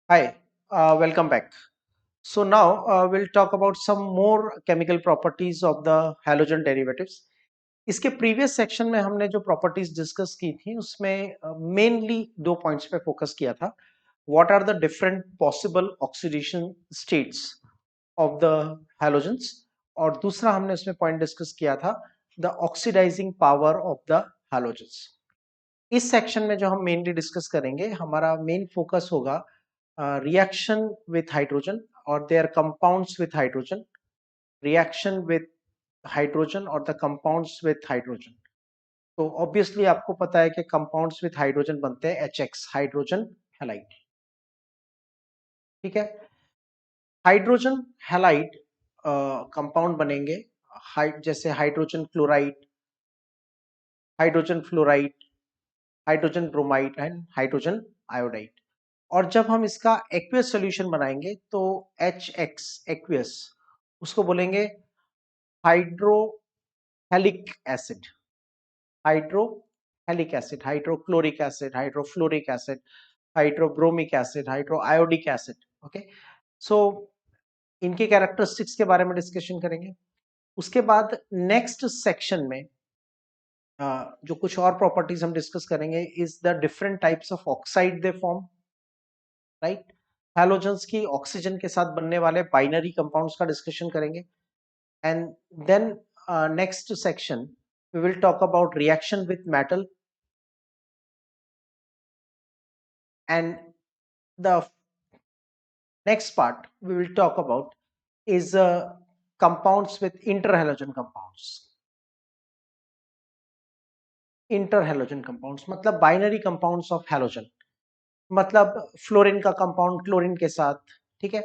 Hi, welcome back. So now we'll talk about some more chemical properties of the halogen derivatives. इसके previous section में हमने जो properties discuss की थी उसमें मेनली दो पॉइंट्स पे फोकस किया था. What are the different possible oxidation states of the halogens, और दूसरा हमने उसमें पॉइंट डिस्कस किया था the oxidising power of the halogens. इस सेक्शन में जो हम मेनली डिस्कस करेंगे, हमारा मेन फोकस होगा reaction with hydrogen or their compounds with hydrogen, reaction with hydrogen or the compounds with hydrogen. तो ऑब्वियसली आपको पता है कि कंपाउंड्स विथ हाइड्रोजन बनते हैं HX, हाइड्रोजन हैलाइड. ठीक है. हाइड्रोजन हैलाइड कंपाउंड बनेंगे जैसे hydrogen chloride, hydrogen fluoride, hydrogen bromide and hydrogen iodide. और जब हम इसका एक्वियस सॉल्यूशन बनाएंगे तो HX एक्वियस उसको बोलेंगे hydrohalic acid, hydrohalic acid, hydrochloric acid, hydrofluoric acid, hydrobromic acid, hydroiodic acid. Okay. So इनके कैरेक्टरिस्टिक्स के बारे में डिस्कशन करेंगे. उसके बाद नेक्स्ट सेक्शन में जो कुछ और प्रॉपर्टीज हम डिस्कस करेंगे is the different types of oxide they form. Right. Halogens की ऑक्सीजन के साथ बनने वाले बाइनरी कंपाउंड्स का डिस्कशन करेंगे. And then next section we will talk about reaction with metal, and the next part we will talk about is compounds with interhalogen compounds. Interhalogen compounds मतलब binary compounds of halogen, मतलब fluorine का compound chlorine के साथ. ठीक है.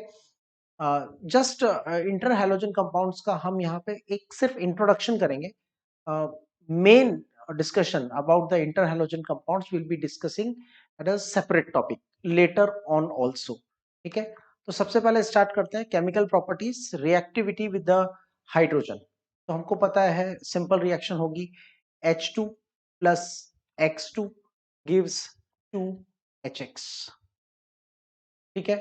Just inter halogen compounds का हम यहाँ पे एक सिर्फ इंट्रोडक्शन करेंगे. Main discussion about the interhalogen compounds will be discussing at a separate topic later on also. ठीक है. तो सबसे पहले स्टार्ट करते हैं chemical properties, reactivity with the hydrogen. तो हमको पता है सिंपल रिएक्शन होगी H2 plus X2 gives 2HX. ठीक है.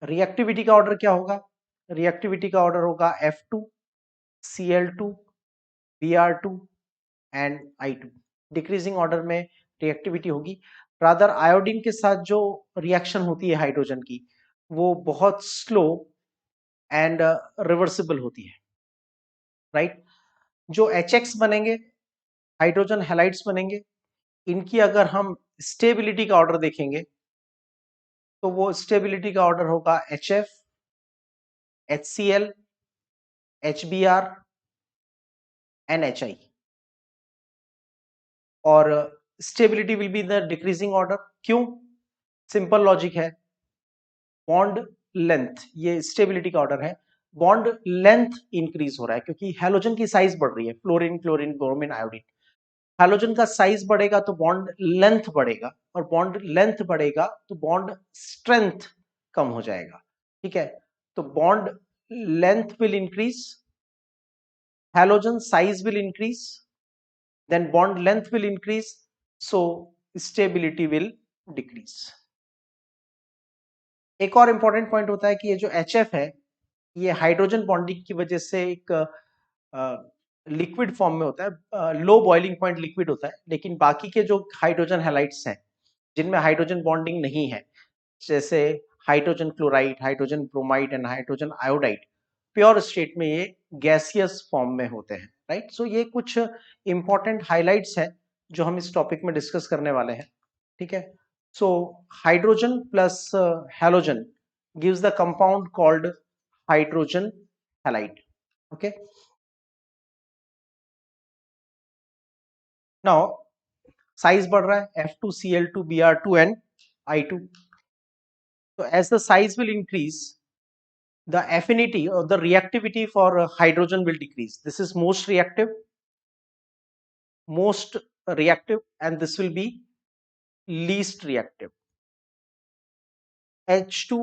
रिएक्टिविटी का ऑर्डर क्या होगा? रिएक्टिविटी का ऑर्डर होगा F2 Cl2 Br2 and I2. Decreasing order में रिएक्टिविटी होगी. रादर आयोडीन के साथ जो रिएक्शन होती है हाइड्रोजन की वो बहुत स्लो एंड रिवर्सिबल होती है. राइट. जो HX बनेंगे, हाइड्रोजन हैलाइड्स बनेंगे, इनकी अगर हम स्टेबिलिटी का ऑर्डर देखेंगे तो वो स्टेबिलिटी का ऑर्डर होगा HF, HCl, HBr and HI. और stability will be the decreasing order. क्यों? सिंपल लॉजिक है. बॉन्ड लेंथ, ये स्टेबिलिटी का ऑर्डर है. बॉन्ड लेंथ इंक्रीज हो रहा है क्योंकि हैलोजन की साइज बढ़ रही है. Fluorine, chlorine, bromine, iodine. Halogen का साइज बढ़ेगा तो बॉन्ड लेंथ बढ़ेगा, और बॉन्ड लेंथ बढ़ेगा तो बॉन्ड स्ट्रेंथ कम हो जाएगा. ठीक है. तो bond length will increase, halogen size will increase, then bond length will increase, so stability will decrease. एक और इंपॉर्टेंट पॉइंट होता है कि ये जो HF है ये हाइड्रोजन बॉन्डिंग की वजह से एक लिक्विड फॉर्म में होता है, लो बॉइलिंग पॉइंट लिक्विड होता है. लेकिन बाकी के जो हाइड्रोजन हैलाइड्स हैं जिनमें हाइड्रोजन बॉन्डिंग नहीं है, जैसे hydrogen chloride, hydrogen bromide and hydrogen iodide, pure state में ये गैसियस फॉर्म में होते हैं. राइट. सो ये कुछ इंपॉर्टेंट हाइलाइट्स हैं जो हम इस टॉपिक में डिस्कस करने वाले हैं. ठीक है. So hydrogen plus halogen gives the compound called hydrogen halide. Okay. Now size बढ़ रहा है F2Cl2 Br2 and I2. So as the size will increase, the affinity or the reactivity for hydrogen will decrease. This is most reactive, and this will be least reactive. H2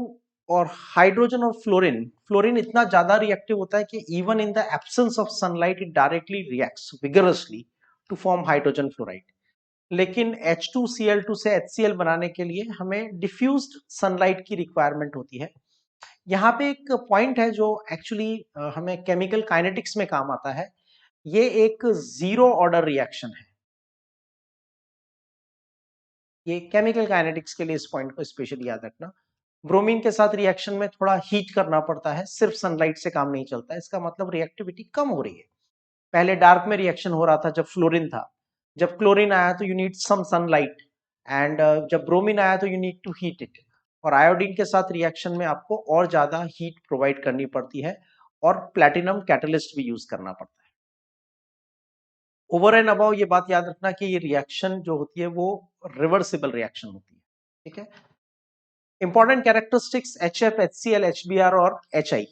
और hydrogen और fluorine, fluorine इतना ज्यादा reactive होता है कि even in the absence of sunlight it directly reacts vigorously to form hydrogen fluoride. लेकिन H2Cl2 से HCl बनाने के लिए हमें डिफ्यूज्ड सनलाइट की रिक्वायरमेंट होती है। यहाँ पे एक पॉइंट है जो एक्चुअली हमें केमिकल काइनेटिक्स में काम आता है। ये एक जीरो ऑर्डर रिएक्शन है। ये केमिकल काइनेटिक्स के लिए इस पॉइंट को स्पेशली याद रखना। ब्रोमीन के साथ रिएक्शन में थोड़ा हीट करना पड़ता है, सिर्फ सनलाइट से काम नहीं चलता। इसका मतलब रिएक्टिविटी कम हो रही है। पहले डार्क में रिएक्शन हो रहा था जब फ्लोरीन था, जब क्लोरीन आया तो you need some sunlight, and जब ब्रोमीन आया तो you need to heat it. और आयोडीन के साथ रिएक्शन में आपको और ज्यादा हीट प्रोवाइड करनी पड़ती है और प्लैटिनम कैटलिस्ट भी यूज करना पड़ता है। ओवर एंड अबाउ ये बात याद रखना कि ये रिएक्शन जो होती है वो रिवर्सिबल रिएक्शन होती है। ठीक है। Important characteristics HF, HCl, HBr और HI।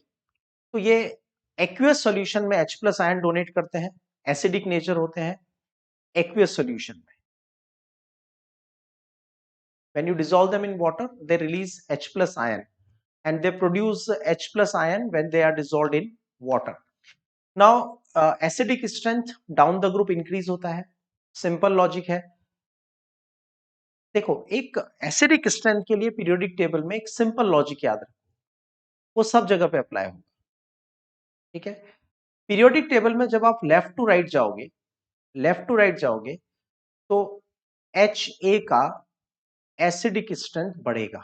तो ये एक्वियस सॉल्यूशन में H प्लस आयन डोनेट करते हैं, एसिडिक नेचर होते हैं एक्वियस सॉल्यूशन में। When you dissolve them in water, they release H plus ion, and they produce H plus ion when they are dissolved in water. Now, acidic strength down the group increase होता है, simple logic है। देखो, एक acidic strength के लिए periodic table में एक simple logic याद रखो, वो सब जगह पे अप्लाई होगा। ठीक है। पीरियोडिक टेबल में जब आप लेफ्ट टू राइट जाओगे तो HA का एसिडिक स्ट्रेंथ बढ़ेगा,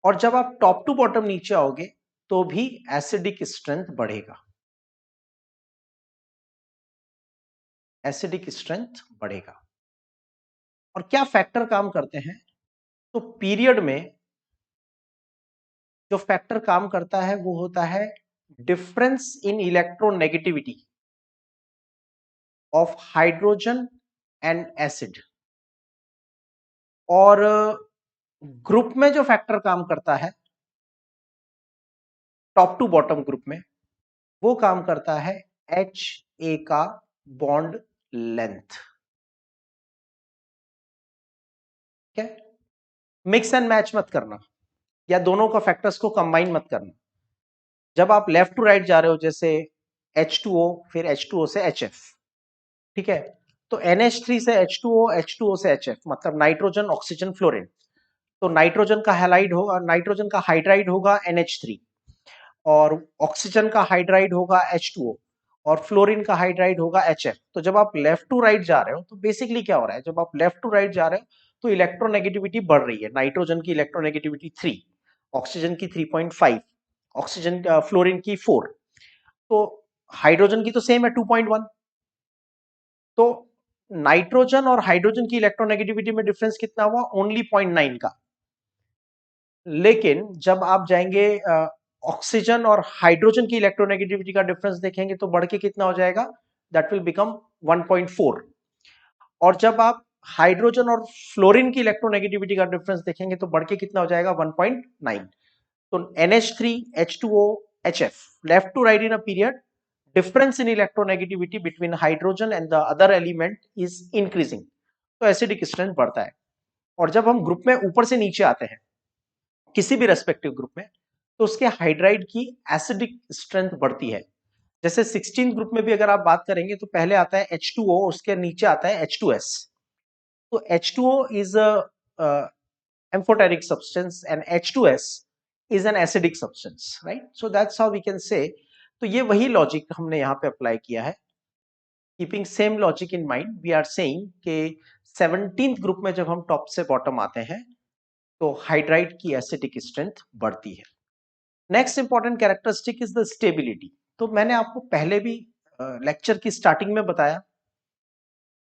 और जब आप टॉप टू बॉटम नीचे आओगे तो भी एसिडिक स्ट्रेंथ बढ़ेगा, एसिडिक स्ट्रेंथ बढ़ेगा। और क्या फैक्टर काम करते हैं? तो पीरियड में जो फैक्टर काम करता है वो होता है difference in electronegativity of hydrogen and acid. और ग्रुप में जो फैक्टर काम करता है टॉप टू बॉटम ग्रुप में, वो काम करता है HA का बॉन्ड लेंथ। ठीक है। मिक्स एंड मैच मत करना, या दोनों का फैक्टर्स को कंबाइन मत करना। जब आप लेफ्ट टू राइट जा रहे हो, जैसे H2O फिर H2O से HF, ठीक है, तो NH3 से H2O, H2O से HF, मतलब नाइट्रोजन ऑक्सीजन फ्लोरीन। तो नाइट्रोजन का हैलाइड होगा, नाइट्रोजन का हाइड्राइड होगा NH3, और ऑक्सीजन का हाइड्राइड होगा H2O, और फ्लोरीन का हाइड्राइड होगा HF। तो जब आप लेफ्ट टू राइट जा रहे हो तो बेसिकली क्या हो रहा है, जब आप लेफ्ट टू राइट जा रहे हो तो इलेक्ट्रोनेगेटिविटी बढ़ रही है। नाइट्रोजन की इलेक्ट्रोनेगेटिविटी 3, ऑक्सीजन की 3.5, ऑक्सीजन फ्लोरीन की 4, तो हाइड्रोजन की तो सेम है 2.1। तो नाइट्रोजन और हाइड्रोजन की इलेक्ट्रोनेगेटिविटी में डिफरेंस कितना हुआ? ओनली 0.9 का। लेकिन जब आप जाएंगे ऑक्सीजन और हाइड्रोजन की इलेक्ट्रोनेगेटिविटी का डिफरेंस देखेंगे तो बढ़ के कितना हो जाएगा? That will become 1.4। और जब आप हाइड्रोजन और फ्लोरीन की इलेक्ट्रोनेगेटिविटी का डिफरेंस देखेंगे तो बढ़ के कितना हो जाएगा? 1.9। तो NH3, H2O, HF, left to right in a period, difference in electronegativity between hydrogen and the other element is increasing, तो एसिडिक स्ट्रेंथ बढ़ता है। और जब हम ग्रुप में ऊपर से नीचे आते हैं किसी भी रेस्पेक्टिव ग्रुप में, तो उसके हाइड्राइड की एसिडिक स्ट्रेंथ बढ़ती है। जैसे 16 ग्रुप में भी अगर आप बात करेंगे तो पहले आता है H2O, उसके नीचे आता है H2S। तो H2O is a amphoteric substance and H2S is an acidic substance, right? So that's how we can say। तो ये वही लॉजिक हमने यहाँ पे अप्लाई किया है। Keeping same logic in mind, we are saying कि 17th ग्रुप में जब हम टॉप से बॉटम आते हैं तो हाइड्राइड की एसिडिक स्ट्रेंथ बढ़ती है। Next important characteristic is the stability. तो मैंने आपको पहले भी लेक्चर की स्टार्टिंग में बताया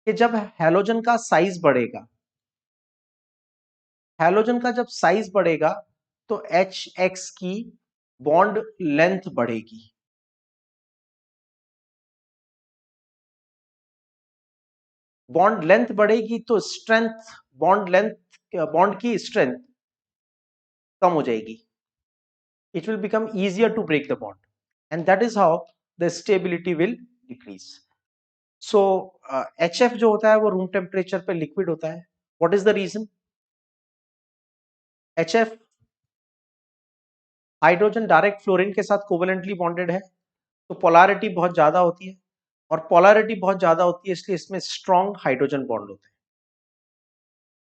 कि जब हैलोजन का साइज बढ़ेगा, हैलोजन का जब साइज बढ़ेगा तो HX की बॉन्ड लेंथ बढ़ेगी। बॉन्ड लेंथ बढ़ेगी तो स्ट्रेंथ, बॉन्ड की स्ट्रेंथ कम हो जाएगी। It will become easier to break the bond, and that is how the stability will decrease. So HF जो होता है वो रूम टेम्परेचर पे लिक्विड होता है। What is the reason? HF hydrogen direct fluorine के साथ कोवेलेंटली बॉन्डेड है, तो पोलैरिटी बहुत ज्यादा होती है। और पोलैरिटी बहुत ज्यादा होती है, इसलिए इसमें स्ट्रॉन्ग हाइड्रोजन बॉन्ड होते हैं।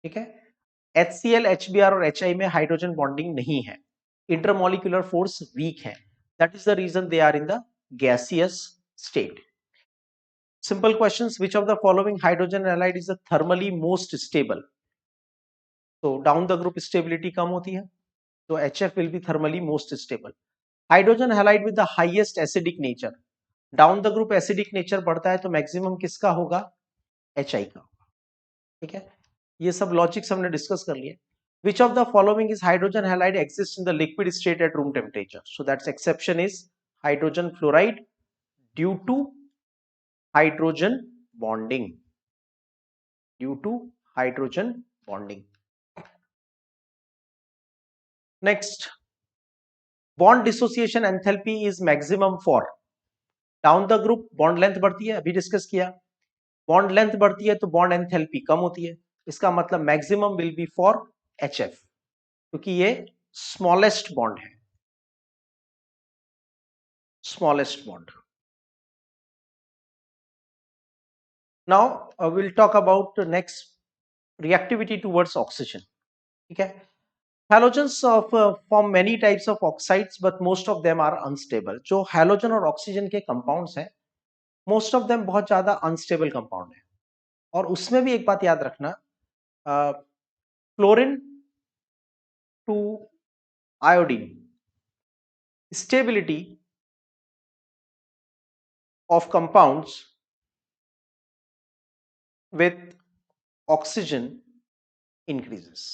ठीक है, HCl, HBr और HI में हाइड्रोजन बॉन्डिंग नहीं है, इंटरमोलिकुलर फोर्स वीक है, that is the reason they are in the gaseous state. Simple questions, which of the following hydrogen halide is the thermally most stable? तो down the group stability कम होती है, तो HF will be thermally most stable. Hydrogen halide with the highest acidic nature, down the group acidic nature बढ़ता है तो maximum किसका होगा? HI का। ठीक है, ये सब लॉजिक्स हमने डिस्कस कर लिए। Which of the following is hydrogen halide exists in the liquid state at room temperature? So that's exception is hydrogen fluoride due to hydrogen bonding. Due to hydrogen bonding. Next, bond dissociation enthalpy is maximum for down the group bond length बढ़ती है, अभी discuss किया, bond length बढ़ती है तो bond enthalpy कम होती है, इसका मतलब maximum will be for HF, क्योंकि ये स्मॉलेस्ट बॉन्ड है, smallest bond. Now will talk about next, reactivity towards oxygen. ठीक है, halogens of form many types of oxides but most of them are unstable। जो हैलोजन और oxygen के compounds हैं, most of them बहुत ज्यादा unstable compound है। और उसमें भी एक बात याद रखना, fluorine to iodine stability of compounds with oxygen increases।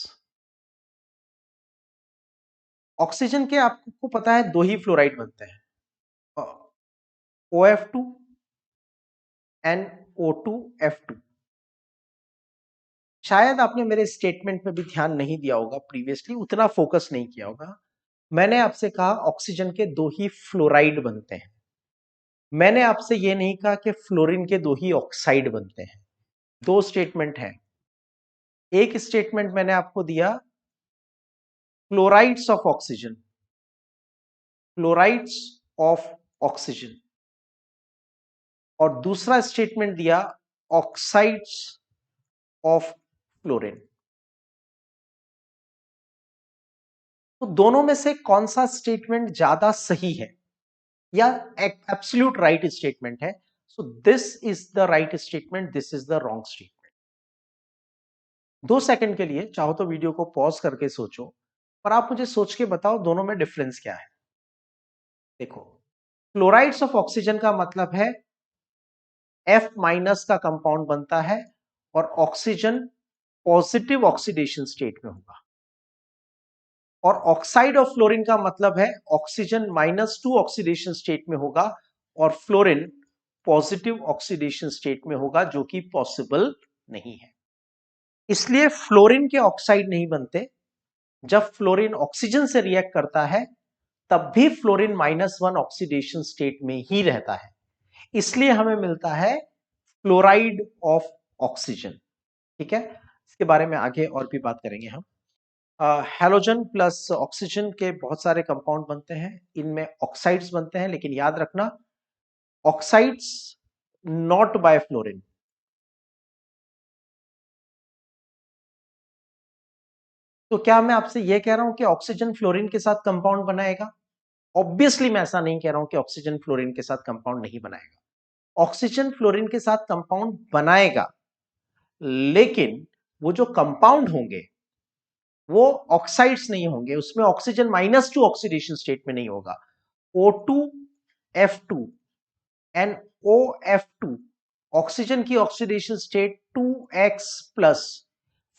Oxygen के आपको पता है दो ही फ्लोराइड बनते हैं, OF2 एंड O2F2। शायद आपने मेरे स्टेटमेंट में भी ध्यान नहीं दिया होगा, प्रीवियसली उतना फोकस नहीं किया होगा। मैंने आपसे कहा ऑक्सीजन के दो ही फ्लोराइड बनते हैं, मैंने आपसे ये नहीं कहा कि फ्लोरीन के दो ही ऑक्साइड बनते हैं। दो स्टेटमेंट है, एक स्टेटमेंट मैंने आपको दिया fluorides of oxygen, fluorides of oxygen, और दूसरा स्टेटमेंट दिया ऑक्साइड्स ऑफ फ्लोरीन। तो दोनों में से कौन सा स्टेटमेंट ज्यादा सही है या एब्सोल्यूट राइट स्टेटमेंट है? So this is the right statement, this is the wrong statement. 2 second के लिए चाहो तो वीडियो को पॉज करके सोचो, पर आप मुझे सोच के बताओ दोनों में डिफरेंस क्या है। देखो, फ्लोराइड्स ऑफ ऑक्सीजन का मतलब है F- का कंपाउंड बनता है और ऑक्सीजन पॉजिटिव ऑक्सीडेशन स्टेट में होगा, और ऑक्साइड ऑफ फ्लोरीन का मतलब है ऑक्सीजन -2 ऑक्सीडेशन स्टेट में होगा और फ्लोरीन पॉजिटिव ऑक्सीडेशन स्टेट में होगा, जो कि पॉसिबल नहीं है। इसलिए फ्लोरीन के ऑक्साइड नहीं बनते। जब फ्लोरीन ऑक्सीजन से रिएक्ट करता है तब भी फ्लोरीन -1 ऑक्सीडेशन स्टेट में ही रहता है, इसलिए हमें मिलता है फ्लोराइड ऑफ ऑक्सीजन। ठीक है, इसके बारे में आगे और भी बात करेंगे हम। हैलोजन प्लस ऑक्सीजन के बहुत सारे कंपाउंड बनते हैं, इनमें ऑक्साइड्स बनते हैं, लेकिन याद रखना ऑक्साइड्स नॉट बाय फ्लोरीन। तो क्या मैं आपसे यह कह रहा हूं कि ऑक्सीजन फ्लोरीन के साथ कंपाउंड बनाएगा? ऑब्वियसली मैं ऐसा नहीं कह रहा हूं कि ऑक्सीजन फ्लोरीन के साथ कंपाउंड नहीं बनाएगा। ऑक्सीजन फ्लोरीन के साथ कंपाउंड बनाएगा, लेकिन वो जो कंपाउंड होंगे वो ऑक्साइड्स नहीं होंगे, उसमें ऑक्सीजन -2 ऑक्सीडेशन स्टेट में नहीं होगा। O2F2 एंड OF2 ऑक्सीजन की ऑक्सीडेशन स्टेट 2x+।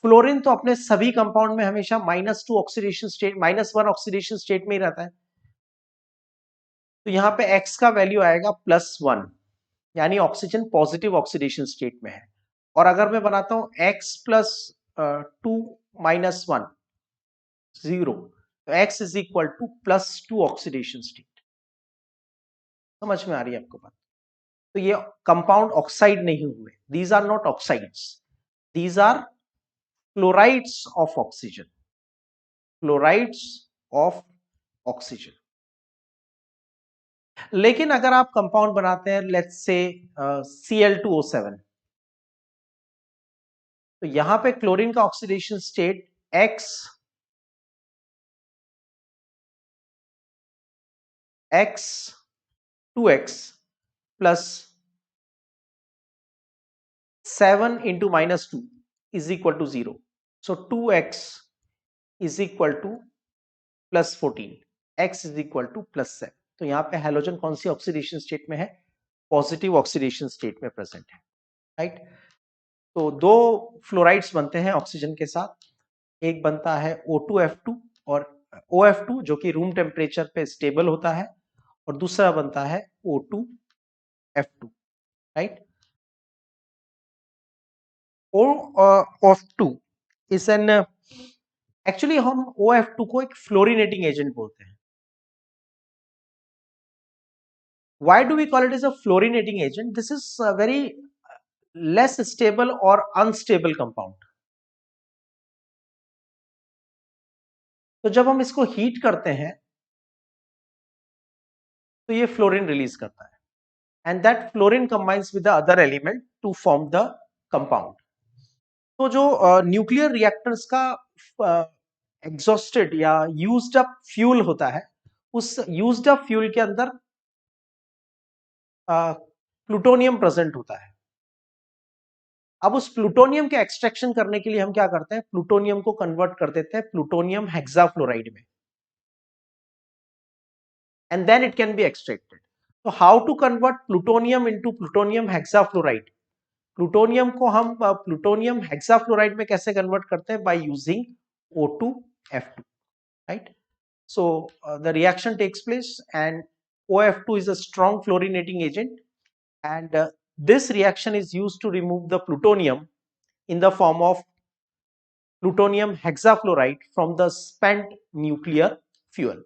फ्लोरीन तो अपने सभी कंपाउंड में हमेशा -2 ऑक्सीडेशन स्टेट, -1 ऑक्सीडेशन स्टेट में ही रहता है, तो यहां पे x का वैल्यू आएगा +1, यानी ऑक्सीजन पॉजिटिव ऑक्सीडेशन स्टेट में है। और अगर मैं बनाता हूं x+2 -1 0, तो x is equal to +2 oxidation state. समझ में आ रही है आपको बात? तो ये कंपाउंड ऑक्साइड नहीं हुए, these are not oxides, these are fluorides of oxygen, fluorides of oxygen. लेकिन अगर आप कंपाउंड बनाते हैं लेट्स से Cl2O7, तो यहां पे क्लोरीन का oxidation state X2X plus 7 into -2 is equal to 0. So 2x is equal to plus 14, x is equal to plus 7. तो यहाँ पे हेलोजन कौन सी ऑक्सीडेशन स्टेट में है? पॉजिटिव ऑक्सीडेशन स्टेट में प्रेजेंट है, राइट। तो दो फ्लोराइड्स बनते हैं ऑक्सीजन के साथ, एक बनता है O2F2 और OF2 जो कि रूम टेम्परेचर पे स्टेबल होता है, और दूसरा बनता है O2F2, right. O of2 is an actually हम OF2 को एक फ्लोरिनेटिंग एजेंट बोलते हैं। Why do we call it as a fluorinating agent? This is a very less stable or unstable compound. तो जब हम इसको हीट करते हैं तो ये फ्लोरीन रिलीज करता है, and that fluorine combines with the other element to form the compound. तो जो न्यूक्लियर रिएक्टर्स का एग्जॉस्टेड या यूज्ड अप फ्यूल होता है, उस यूज्ड अप फ्यूल के अंदर प्लूटोनियम प्रेजेंट होता है। अब उस प्लूटोनियम के एक्सट्रैक्शन करने के लिए हम क्या करते हैं? प्लूटोनियम को कन्वर्ट कर देते हैं प्लूटोनियम हेक्साफ्लोराइड में, and then it can be extracted. So how to convert plutonium into plutonium hexafluoride? Plutonium को हम प्लूटोनियम हेक्साफ्लोराइड में कैसे कन्वर्ट करते हैं? By using O2F2, right? So the reaction takes place and OF2 is a strong fluorinating agent, and this reaction is used to remove the plutonium in the form of plutonium hexafluoride from the spent nuclear fuel,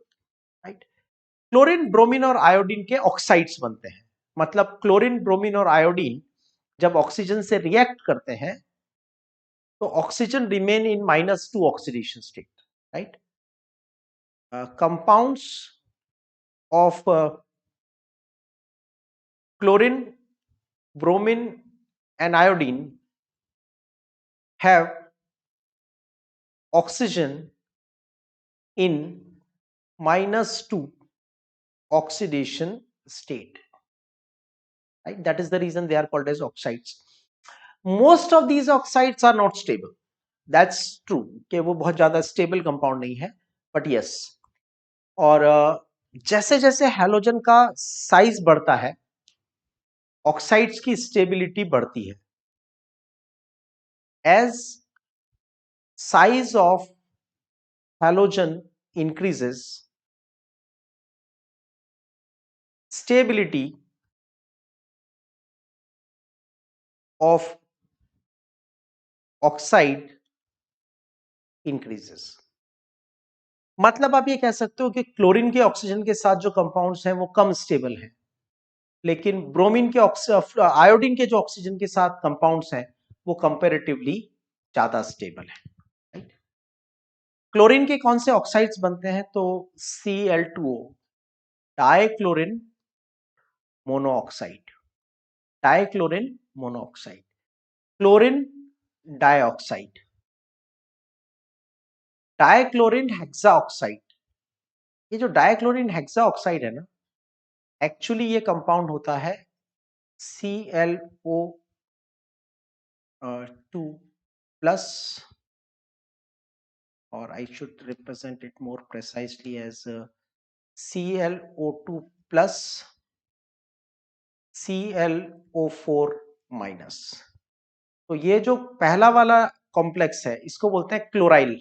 right? Chlorine, bromine और iodine के oxides बनते हैं। मतलब chlorine, bromine और iodine जब oxygen से react करते हैं तो oxygen remain in -2 oxidation state, right. Compounds of chlorine, bromine and iodine have oxygen in -2 oxidation state, right? That is the reason they are called as oxides. Most of these oxides are not stable. That's true कि वो बहुत ज्यादा stable compound नहीं है, but yes. और जैसे जैसे halogen का साइज बढ़ता है ऑक्साइड्स की स्टेबिलिटी बढ़ती है। As size of halogen increases, stability of oxide increases. मतलब आप ये कह सकते हो कि क्लोरीन के ऑक्सीजन के साथ जो कंपाउंड्स हैं वो कम स्टेबल हैं, लेकिन ब्रोमीन के आयोडीन के जो ऑक्सीजन के साथ कंपाउंड्स हैं वो कंपैरेटिवली ज्यादा स्टेबल है। क्लोरीन के कौन से ऑक्साइड्स बनते हैं? तो Cl2O, dichlorine monoxide, dichlorine monoxide, chlorine dioxide, dichlorine hexaoxide. ये जो डाइक्लोरिन हेक्साऑक्साइड है ना, एक्चुअली ये कंपाउंड होता है ClO2 plus, or I should represent it more precisely as ClO2 plus ClO4 minus. तो ये जो पहला वाला कॉम्प्लेक्स है इसको बोलते हैं क्लोराइल,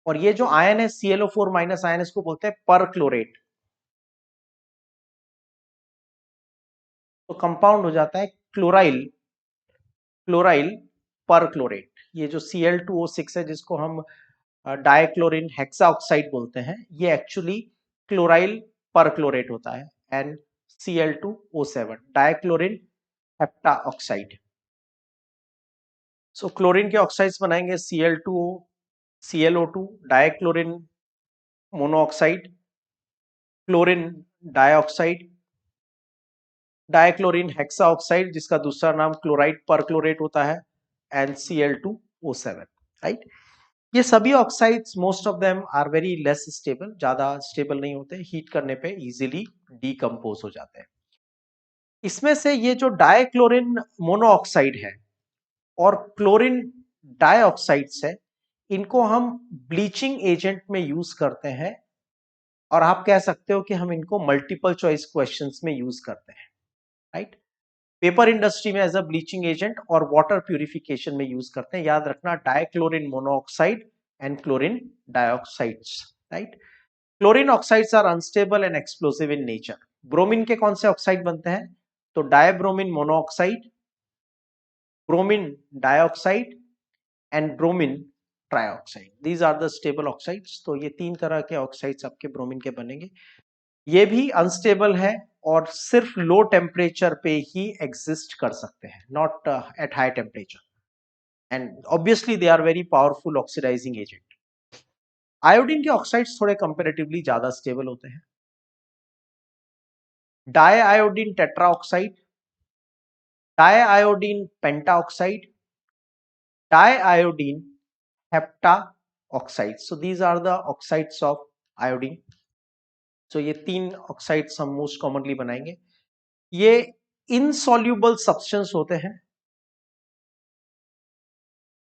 और ये जो आयन है ClO4 माइनस आयन इसको बोलते हैं पर क्लोरेट। तो कंपाउंड हो जाता है क्लोराइल, क्लोराइल पर क्लोरेट। ये जो Cl2O6 है जिसको हम डाइक्लोरिन हेक्साऑक्साइड बोलते हैं, ये एक्चुअली क्लोराइल पर क्लोरेट होता है, and Cl2O7 dichlorine hepta oxide. So chlorine के ऑक्साइड्स बनाएंगे Cl2O, ClO2, dichlorine monoxide, chlorine dioxide, dichlorine hexa oxide जिसका दूसरा नाम क्लोराइड परक्लोरेट होता है, एंड Cl2O7, राइट। ये सभी oxides most of them are very less stable, ज्यादा स्टेबल नहीं होते, हीट करने पे इजीली डीकंपोज हो जाते हैं। इसमें से ये जो डाइक्लोरीन मोनोऑक्साइड है और क्लोरीन डाइऑक्साइड्स है, इनको हम ब्लीचिंग एजेंट में यूज करते हैं, और आप कह सकते हो कि हम इनको मल्टीपल चॉइस क्वेश्चंस में यूज करते हैं, राइट। पेपर इंडस्ट्री में एज अ ब्लीचिंग एजेंट और वाटर प्यूरिफिकेशन में यूज करते हैं। याद रखना, dichlorine monoxide and chlorine dioxides, right. Chlorine oxides are unstable and explosive in nature. Bromine के कौन से ऑक्साइड बनते हैं? तो dibromine monoxide, bromine dioxide and bromine trioxide, these are the stable oxides. तो ये तीन तरह के ऑक्साइड्स आपके ब्रोमीन के बनेंगे। ये भी अनस्टेबल है और सिर्फ लो टेम्परेचर पे ही एग्जिस्ट कर सकते हैं, not at high temperature, and obviously they are very powerful oxidising agent. Iodine के ऑक्साइड्स थोड़े कंपेरेटिवली ज्यादा स्टेबल होते हैं। Di iodine tetraoxide, di iodine pentaoxide, di iodine hepta oxide, so these are the oxides of iodine. So ये तीन oxides हम most commonly बनाएंगे। ये इनसॉल्यूबल सब्सटेंस होते हैं,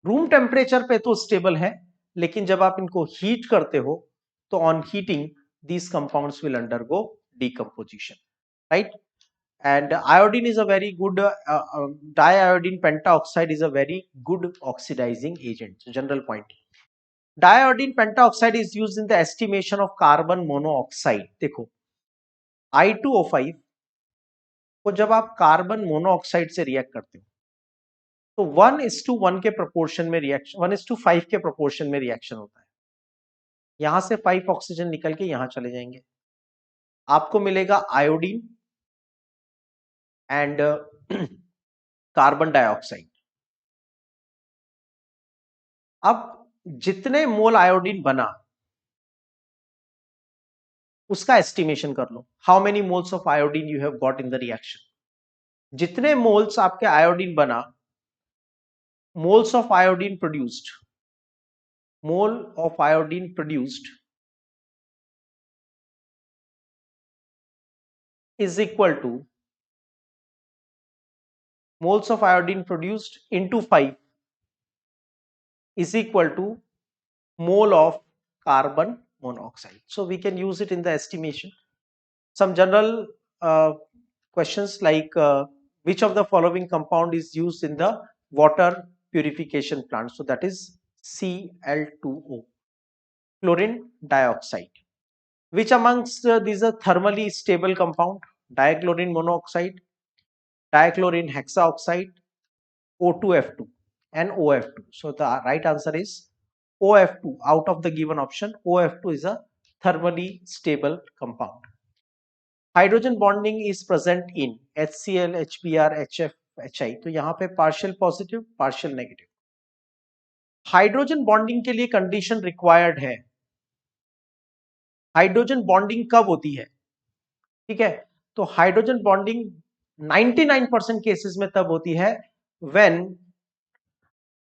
रूम टेम्परेचर पे तो स्टेबल है, लेकिन जब आप इनको हीट करते हो तो on heating these compounds will undergo decomposition, right. And iodine is a very good, diiodine pentaoxide is a very good oxidising agent, general point. Diiodine pentaoxide is used in the estimation of carbon monoxide. देखो, I2O5 को जब आप carbon monoxide से react करते हो तो 1:1 के proportion में रिएक्शन, 1:5 के प्रोपोर्शन में रिएक्शन होता है। यहां से 5 ऑक्सीजन निकल के यहां चले जाएंगे, आपको मिलेगा आयोडीन एंड कार्बन डाइऑक्साइड। अब जितने मोल आयोडीन बना उसका एस्टिमेशन कर लो, how many moles of iodine you have got in the reaction. जितने मोल्स आपके आयोडीन बना, moles of iodine produced, mole of iodine produced is equal to moles of iodine produced into 5 is equal to mole of carbon monoxide. So we can use it in the estimation. Some general questions like which of the following compound is used in the water purification plant? So that is Cl2O, chlorine dioxide. Which amongst these are thermally stable compound? Dichlorine monoxide, dichlorine hexaoxide, O2F2 and OF2. So the right answer is OF2. Out of the given option, OF2 is a thermally stable compound. Hydrogen bonding is present in HCl, HBr, HF, HI. तो यहाँ पे partial positive, partial negative. Hydrogen bonding के लिए condition required है। Hydrogen bonding कब होती है? ठीक है, तो हाइड्रोजन बॉन्डिंग 99% केसेस में तब होती है when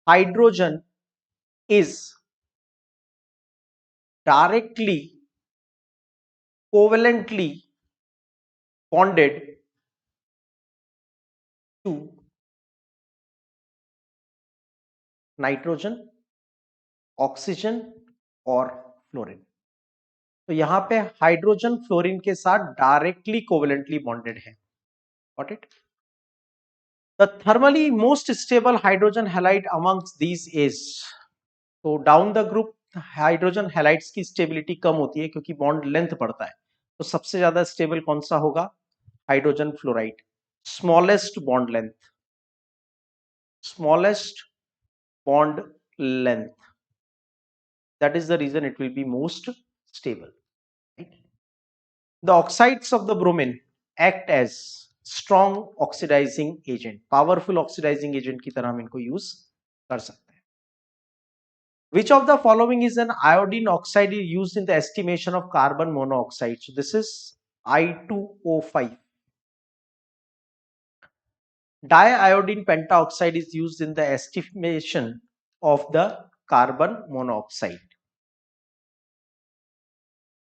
hydrogen is directly covalently bonded to nitrogen, oxygen और फ्लोरीन। तो यहां पे हाइड्रोजन फ्लोरीन के साथ डायरेक्टली कोवेलेंटली बॉन्डेड है। Got it? The thermally most stable hydrogen halide amongst these is, तो down the group hydrogen halides की stability कम होती है क्योंकि बॉन्ड लेंथ बढ़ता है। तो सबसे ज्यादा स्टेबल कौन सा होगा? Hydrogen fluoride, smallest bond length, smallest bond length, that is the reason it will be most stable, right? The oxides of the bromine act as strong oxidizing agent, powerful oxidizing agent की तरह हम इनको use कर सकते हैं। Which of the following is an iodine oxide used in the estimation of carbon monoxide? So this is I2O5. Diiodine pentaoxide is used in the estimation of the carbon monoxide.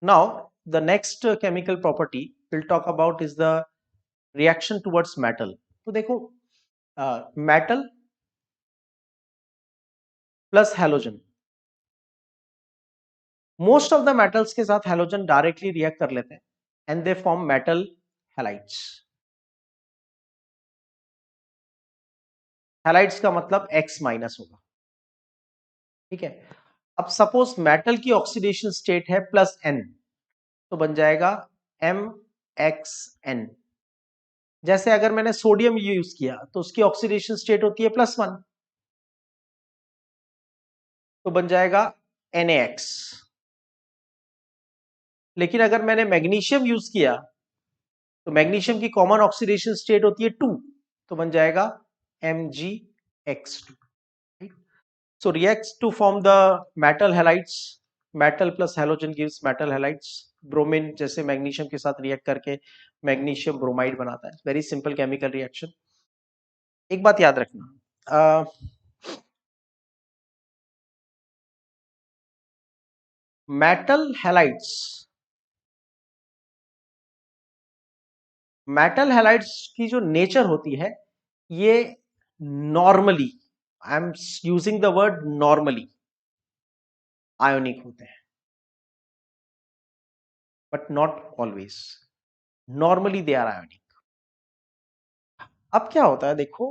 Now, the next chemical property we'll talk about is the reaction towards metal. तो देखो metal plus halogen. Most of the metals के साथ halogen directly react कर लेते हैं and they form metal halides. Halides का मतलब X minus होगा, ठीक है। अब सपोज मेटल की ऑक्सीडेशन स्टेट है +N, तो बन जाएगा MXN। जैसे अगर मैंने सोडियम यूज किया तो उसकी ऑक्सीडेशन स्टेट होती है +1, तो बन जाएगा NaX। लेकिन अगर मैंने मैग्नीशियम यूज किया तो मैग्नीशियम की कॉमन ऑक्सीडेशन स्टेट होती है 2, तो बन जाएगा MgX2। So reacts to form the metal halides. Metal plus halogen gives metal halides. Bromine जैसे मैग्नीशियम के साथ रिएक्ट करके मैग्नीशियम ब्रोमाइड बनाता है। Very simple chemical reaction. एक बात याद रखना, मेटल हैलाइड्स, मेटल हैलाइड्स की जो नेचर होती है ये normally, I am using the word normally, ionic होते हैं, but not always. Normally they are ionic. अब क्या होता है देखो,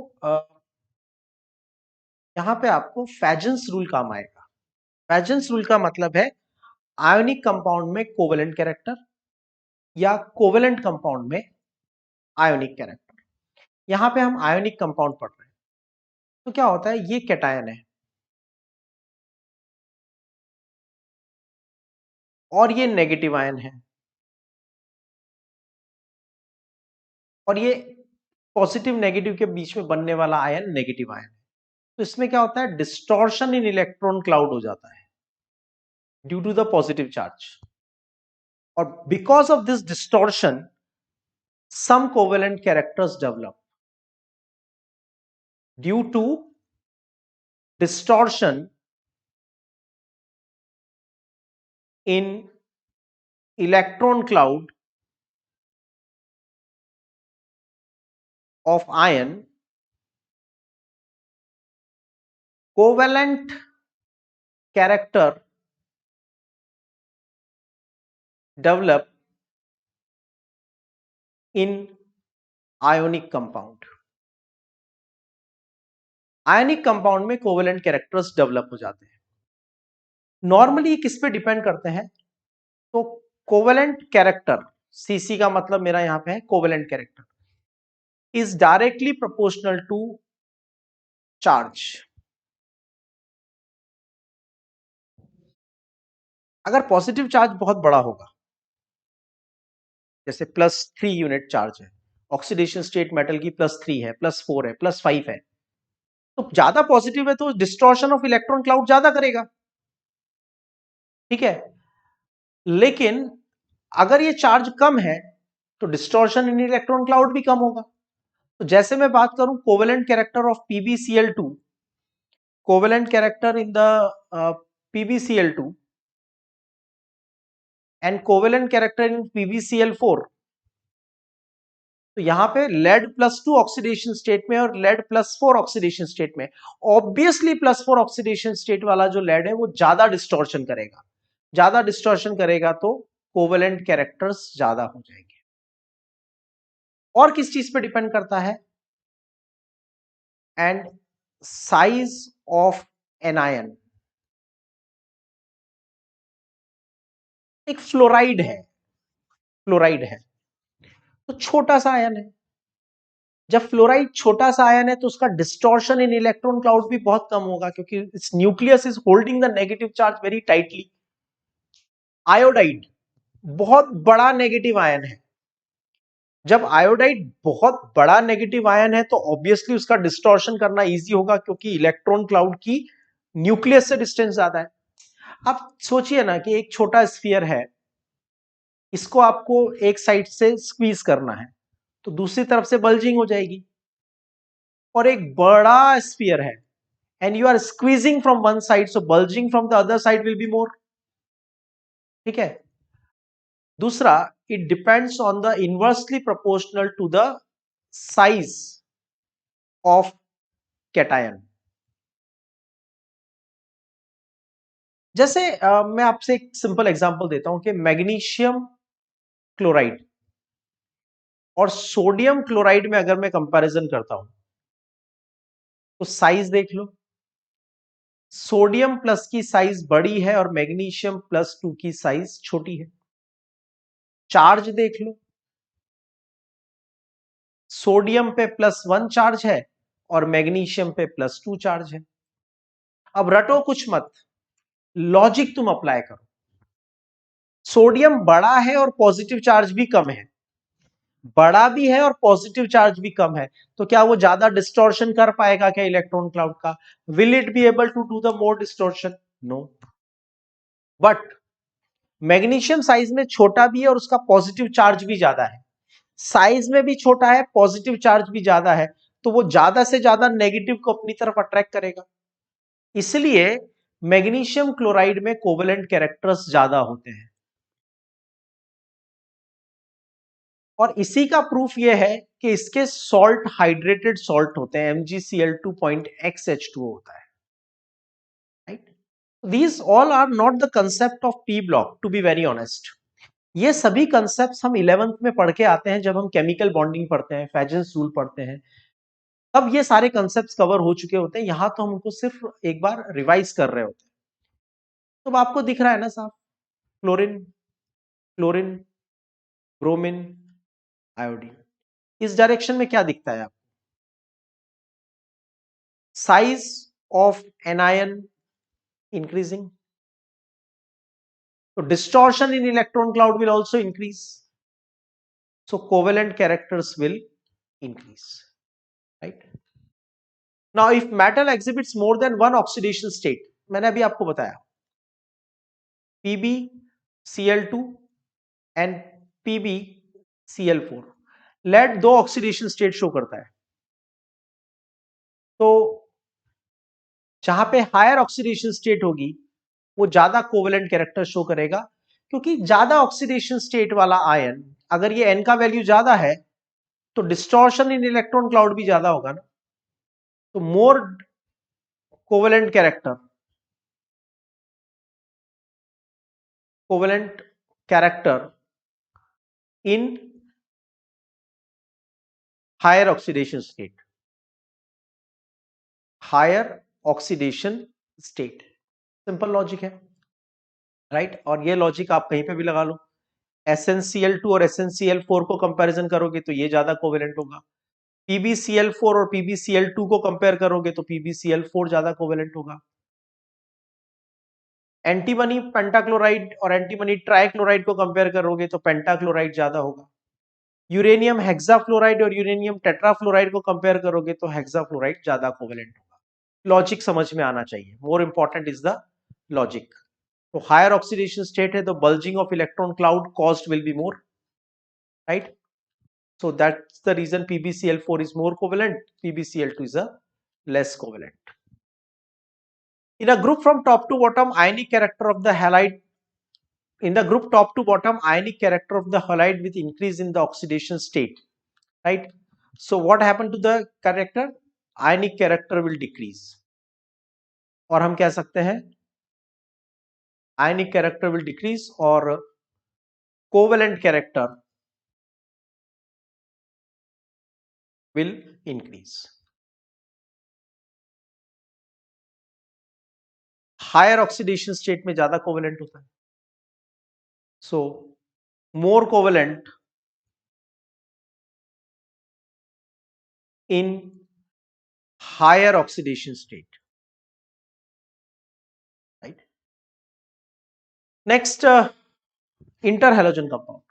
यहां पे आपको फैजन्स रूल काम आएगा। फैजन्स रूल का मतलब है आयोनिक कंपाउंड में कोवेलेंट कैरेक्टर या कोवेलेंट कंपाउंड में आयोनिक कैरेक्टर। यहां पे हम आयोनिक कंपाउंड पढ़ रहे हैं, तो क्या होता है, ये कैटायन है और ये नेगेटिव आयन है और ये पॉजिटिव नेगेटिव के बीच में बनने वाला आयन नेगेटिव आयन है। तो इसमें क्या होता है, डिस्टॉर्शन इन इलेक्ट्रॉन क्लाउड हो जाता है due to the positive charge, और because of this distortion some covalent characters develop due to distortion in electron cloud of ion. Covalent character develop in ionic compound. Ionic compound में covalent characters develop हो जाते हैं। Normally किस पे depend करते हैं, तो कोवेलेंट कैरेक्टर, सीसी का मतलब मेरा यहां पे है covalent character, is directly proportional to charge. अगर पॉजिटिव चार्ज बहुत बड़ा होगा, जैसे +3 यूनिट चार्ज है, ऑक्सीडेशन स्टेट मेटल की +3 है, +4 है, +5 है, तो ज्यादा पॉजिटिव है तो डिस्टॉर्शन ऑफ इलेक्ट्रॉन क्लाउड ज्यादा करेगा, ठीक है। लेकिन अगर ये चार्ज कम है तो डिस्टॉर्शन इन इलेक्ट्रॉन क्लाउड भी कम होगा। तो जैसे मैं बात करूं covalent character of PbCl2, covalent character in the PbCl2 and covalent character in PbCl4, तो यहां पे लेड +2 ऑक्सीडेशन स्टेट में और लेड +4 ऑक्सीडेशन स्टेट में, ऑब्वियसली +4 ऑक्सीडेशन स्टेट वाला जो लेड है वो ज्यादा डिस्टॉर्शन करेगा। ज्यादा डिस्टॉर्शन करेगा तो कोवेलेंट कैरेक्टर्स ज्यादा हो जाएंगे। और किस चीज पे डिपेंड करता है, and size of anion. एक फ्लोराइड है, फ्लोराइड है तो छोटा सा आयन है। जब फ्लोराइड छोटा सा आयन है तो उसका डिस्टॉर्शन इन इलेक्ट्रॉन क्लाउड भी बहुत कम होगा, क्योंकि it's nucleus is holding the negative charge very tightly. Iodide बहुत बड़ा नेगेटिव आयन है। जब आयोडाइड बहुत बड़ा नेगेटिव आयन है तो ऑब्वियसली उसका डिस्टॉर्शन करना इजी होगा, क्योंकि इलेक्ट्रॉन क्लाउड की न्यूक्लियस से डिस्टेंस ज्यादा है। आप सोचिए ना कि एक छोटा स्फीयर है, इसको आपको एक साइड से स्क्वीज करना है तो दूसरी तरफ से बल्जिंग हो जाएगी, और एक बड़ा स्फीयर है and you are squeezing from one side, so bulging from the other side will be more. ठीक है। दूसरा, it depends on the inversely proportional to the size of cation. जैसे मैं आपसे एक सिंपल एग्जांपल देता हूं कि मैग्नीशियम क्लोराइड और सोडियम क्लोराइड में अगर मैं कंपैरिजन करता हूं तो साइज देख लो, सोडियम प्लस की साइज बड़ी है और मैग्नीशियम प्लस 2 की साइज छोटी है। चार्ज देख लो, सोडियम पे +1 चार्ज है और मैग्नीशियम पे +2 चार्ज है। अब रटो कुछ मत, लॉजिक तुम अप्लाई करो। सोडियम बड़ा है और पॉजिटिव चार्ज भी कम है, बड़ा भी है और पॉजिटिव चार्ज भी कम है, तो क्या वो ज्यादा डिस्टॉर्शन कर पाएगा क्या इलेक्ट्रॉन क्लाउड का? Will it be able to do the more distortion? No. But magnesium size में छोटा भी है और उसका पॉजिटिव चार्ज भी ज्यादा है, साइज में भी छोटा है, पॉजिटिव चार्ज भी ज्यादा है, तो वो ज्यादा से ज्यादा नेगेटिव को अपनी तरफ अट्रैक्ट करेगा। इसलिए मैग्नीशियम क्लोराइड में कोवेलेंट कैरेक्टर्स ज्यादा होते हैं। और इसी का प्रूफ यह है कि इसके सॉल्ट हाइड्रेटेड सॉल्ट होते हैं, MgCl2.xH2O होता है, right. These all are not the concept of P block, to be very honest. ये सभी कंसेप्ट हम 11th में पढ़ के आते हैं, जब हम केमिकल बॉन्डिंग पढ़ते हैं, फैजन्स रूल पढ़ते हैं, तब ये सारे कंसेप्ट कवर हो चुके होते हैं। यहां तो हम उनको सिर्फ एक बार रिवाइज कर रहे होते हैं। तो आपको दिख रहा है ना साहब, क्लोरीन, क्लोरीन, ब्रोमीन, आयोडीन। इस डायरेक्शन में क्या दिखता है आप? Size of anion increasing, so distortion in electron cloud will also increase, so covalent characters will increase, right? Now if metal exhibits more than one oxidation state, मैंने अभी आपको बताया PbCl2 and PbCl4, लेड दो oxidation state show करता है, तो जहां पे हायर ऑक्सीडेशन स्टेट होगी वो ज्यादा कोवेलेंट कैरेक्टर शो करेगा, क्योंकि ज्यादा ऑक्सीडेशन स्टेट वाला आयन, अगर ये n का वैल्यू ज्यादा है तो डिस्टॉर्शन इन इलेक्ट्रॉन क्लाउड भी ज्यादा होगा ना, तो more covalent character, covalent character in higher oxidation state, higher oxidation state. Simple logic है, राइट। और ये लॉजिक आप कहीं पे भी लगा लो, SnCl2 और SnCl4 को कंपैरिजन करोगे तो ये ज्यादा कोवेलेंट होगा, PbCl4 और PbCl2 को कंपेयर करोगे तो PbCl4 ज्यादा कोवेलेंट होगा, एंटीमनी पेंटाक्लोराइड और एंटीमनी ट्राइक्लोराइड को कंपेयर करोगे तो पेंटाक्लोराइड ज्यादा होगा, यूरेनियम हेक्साफ्लोराइड और यूरेनियम टेट्राफ्लोराइड को कंपेयर करोगे तो हेक्साफ्लोराइड ज्यादा कोवेलेंट होगा। लॉजिक समझ में आना चाहिए, more important is the logic. तो हायर ऑक्सीडेशन स्टेट है तो bulging of electron cloud cost will be more, right. So that's the reason PbCl4 is more covalent, PbCl2 is a less covalent. In a group from top to bottom, ionic character of the halide, in the group top to bottom, ionic character of the halide with increase in the oxidation state, right? So what happened to the character? Ionic character will decrease. और हम कह सकते हैं ionic character will decrease और covalent character will increase. Higher oxidation state में ज्यादा covalent होता है, so more covalent in higher oxidation state, right? Next, interhalogen compound.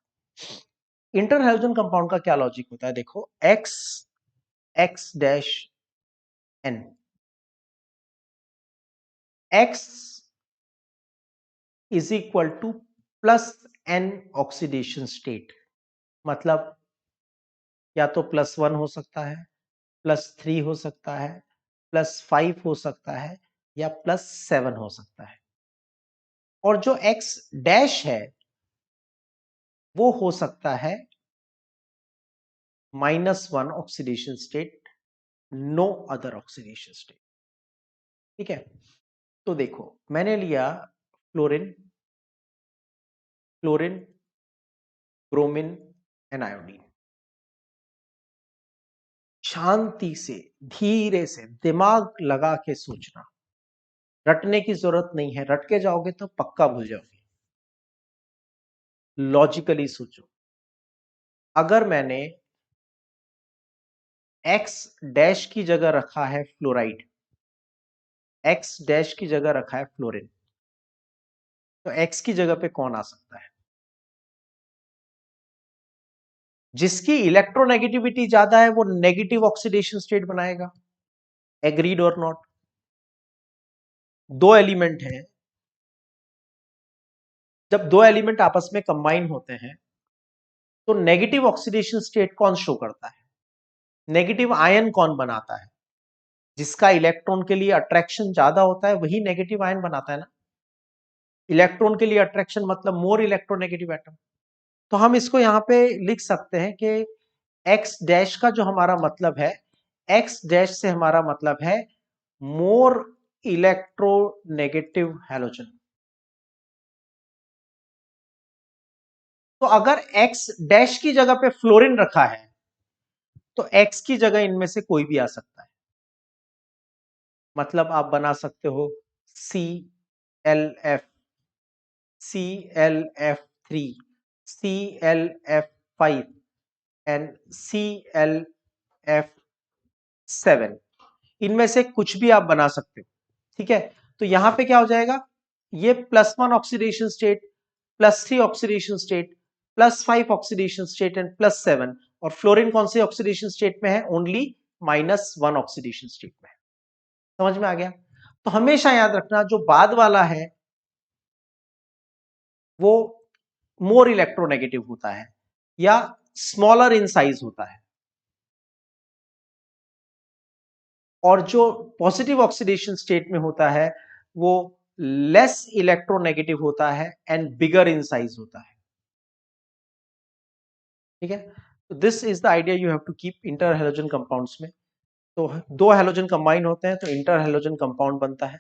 Interhalogen compound का क्या लॉजिक होता है? देखो, X dash N, X is equal to plus n oxidation state, मतलब या तो +1 हो सकता है, +3 हो सकता है, +5 हो सकता है, या +7 हो सकता है। और जो X डैश है वो हो सकता है -1 oxidation state, no other oxidation state. ठीक है, तो देखो मैंने लिया fluorine, chlorine, bromine and iodine. शांति से, धीरे से, दिमाग लगा के सोचना, रटने की जरूरत नहीं है, रट के जाओगे तो पक्का भूल जाओगे। लॉजिकली सोचो, अगर मैंने X डैश की जगह रखा है फ्लोराइड, X डैश की जगह रखा है फ्लोरीन, तो X की जगह पे कौन आ सकता है? जिसकी इलेक्ट्रोनेगेटिविटी ज्यादा है वो नेगेटिव ऑक्सीडेशन स्टेट बनाएगा। एग्रीड और नॉट? दो एलिमेंट हैं, जब दो एलिमेंट आपस में कंबाइन होते हैं तो नेगेटिव ऑक्सीडेशन स्टेट कौन शो करता है? नेगेटिव आयन कौन बनाता है? जिसका इलेक्ट्रॉन के लिए अट्रैक्शन ज्यादा होता है वही नेगेटिव आयन बनाता है ना। इलेक्ट्रॉन के लिए अट्रैक्शन मतलब मोर इलेक्ट्रोनेगेटिव एटम। तो हम इसको यहां पे लिख सकते हैं कि एक्स डैश का जो हमारा मतलब है, एक्स डैश से हमारा मतलब है मोर इलेक्ट्रोनेगेटिव हैलोजन। तो अगर एक्स डैश की जगह पे फ्लोरीन रखा है तो एक्स की जगह इनमें से कोई भी आ सकता है। मतलब आप बना सकते हो ClF, ClF3, ClF5 and ClF7, इनमें से कुछ भी आप बना सकते हो। ठीक है, तो यहां पे क्या हो जाएगा, ये +1 oxidation state, +3 oxidation state, +5 oxidation state and +7। और फ्लोरीन कौन से ऑक्सीडेशन स्टेट में है? ओनली -1 ऑक्सीडेशन स्टेट में है। समझ में आ गया? तो हमेशा याद रखना जो बाद वाला है वो मोर इलेक्ट्रोनेगेटिव होता है या स्मॉलर इन साइज होता है, और जो पॉजिटिव ऑक्सीडेशन स्टेट में होता है वो लेस इलेक्ट्रोनेगेटिव होता है एंड बिगर इन साइज होता है। ठीक है, तो this is the idea you have to keep inter halogen compounds में। तो दो हैलोजन कंबाइन होते हैं तो इंटर हैलोजन कंपाउंड बनता है।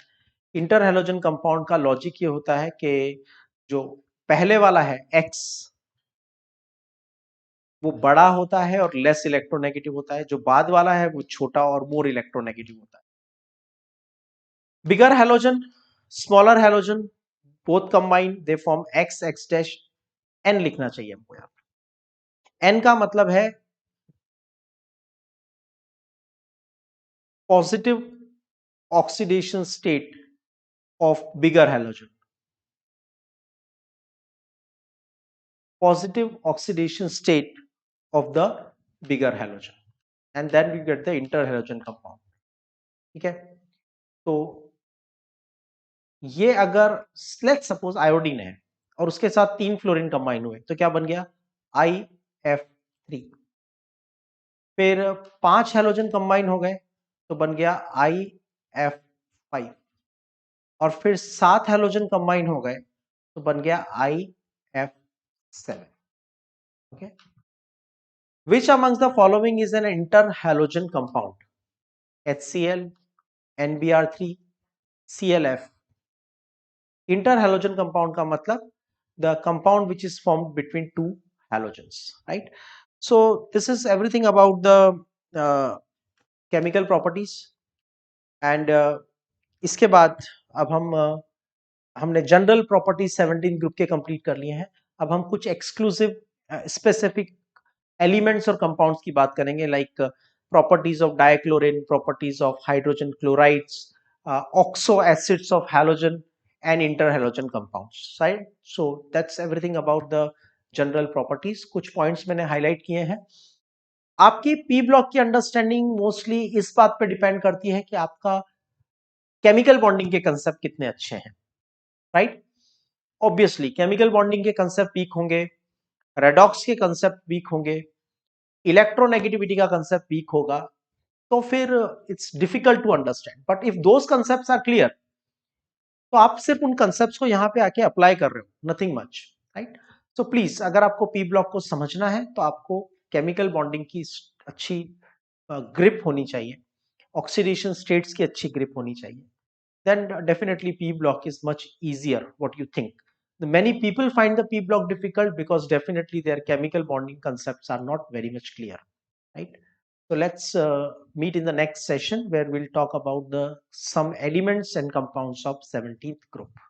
इंटर हैलोजन कंपाउंड का लॉजिक ये होता है कि जो पहले वाला है एक्स, वो बड़ा होता है और लेस इलेक्ट्रोनेगेटिव होता है, जो बाद वाला है वो छोटा और मोर इलेक्ट्रोनेगेटिव होता है। Bigger halogen, smaller halogen, both combine they form X X dash N लिखना चाहिए हमको यहाँ पे। एन का मतलब है positive oxidation state of bigger halogen, positive oxidation state of the bigger halogen, and then we get the interhalogen compound। ठीक है, तो ये अगर लेट्स सपोज आयोडीन है और उसके साथ 3 फ्लोरीन कंबाइन हुए तो क्या बन गया? IF3। फिर 5 हैलोजन कंबाइन हो गए तो बन गया IF5। और फिर 7 हैलोजन कंबाइन हो गए तो बन गया IF7। Okay, which amongst the following is an interhalogen compound? HCl, NBr3, ClF। Interhalogen compound का मतलब the compound which is formed between two halogens, right? So this is everything about the chemical properties, and इसके बाद अब हमने general properties 17 group के complete कर लिए हैं। अब हम कुछ एक्सक्लूसिव स्पेसिफिक एलिमेंट्स और कंपाउंड्स की बात करेंगे, like properties of dichlorine, properties of hydrogen chlorides, oxo acids of halogen and interhalogen compounds, right? So that's everything about the general properties. कुछ पॉइंट्स मैंने हाईलाइट किए हैं। आपकी पी ब्लॉक की अंडरस्टैंडिंग मोस्टली इस बात पे डिपेंड करती है कि आपका केमिकल बॉन्डिंग के कंसेप्ट कितने अच्छे हैं, राइट? ऑब्वियसली केमिकल बॉन्डिंग के कंसेप्ट वीक होंगे, रेडॉक्स के कंसेप्ट वीक होंगे, इलेक्ट्रोनेगेटिविटी का कंसेप्ट वीक होगा, तो फिर it's difficult to understand. But if those concepts are clear, तो आप सिर्फ उन कंसेप्ट्स को यहाँ पे आके अप्लाई कर रहे हो, nothing much, right? So please, अगर आपको पी ब्लॉक को समझना है तो आपको केमिकल बॉन्डिंग की अच्छी ग्रिप होनी चाहिए, ऑक्सीडेशन स्टेट्स की अच्छी ग्रिप होनी चाहिए, then definitely P block is much easier what you think. The many people find the P block difficult because definitely their chemical bonding concepts are not very much clear, right? So let's meet in the next session where we'll talk about the some elements and compounds of 17th group.